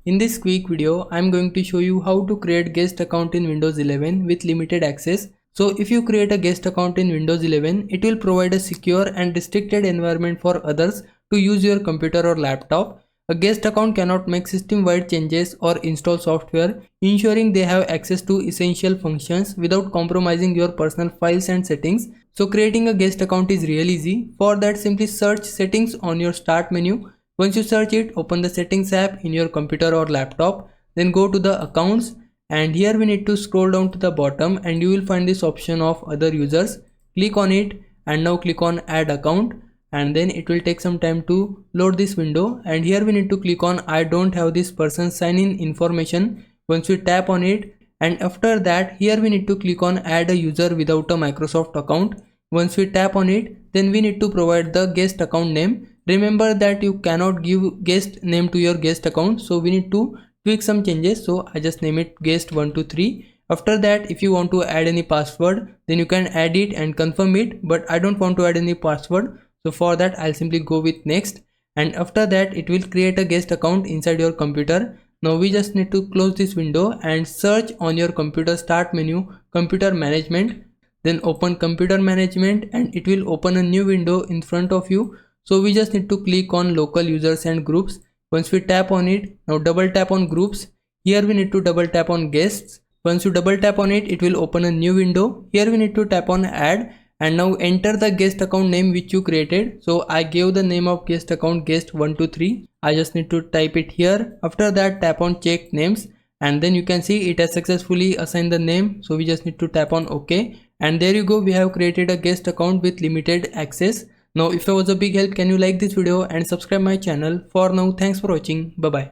In this quick video, I am going to show you how to create guest account in Windows 11 with limited access. So if you create a guest account in Windows 11, it will provide a secure and restricted environment for others to use your computer or laptop. A guest account cannot make system-wide changes or install software, ensuring they have access to essential functions without compromising your personal files and settings. So creating a guest account is real easy. For that, simply search settings on your start menu. Once you search it, open the settings app in your computer or laptop, then go to the accounts, and here we need to scroll down to the bottom and you will find this option of other users. Click on it and now click on add account, and then it will take some time to load this window, and here we need to click on I don't have this person sign in information. Once we tap on it, and after that here we need to click on add a user without a Microsoft account. Once we tap on it, then we need to provide the guest account name. Remember that you cannot give guest name to your guest account, so we need to tweak some changes. So I just name it guest123. After that, if you want to add any password, then you can add it and confirm it, but I don't want to add any password, so for that I'll simply go with next, and after that it will create a guest account inside your computer. Now we just need to close this window and search on your computer start menu computer management, then open computer management, and it will open a new window in front of you. So we just need to click on local users and groups. Once we tap on it, now double tap on groups. Here we need to double tap on guests. Once you double tap on it, it will open a new window. Here we need to tap on add, and now enter the guest account name which you created. So I gave the name of guest account guest123. I just need to type it here. After that, tap on check names, and then you can see it has successfully assigned the name. So we just need to tap on OK, and there you go, we have created a guest account with limited access. Now if I was a big help, can you like this video and subscribe my channel. For now, thanks for watching. Bye bye.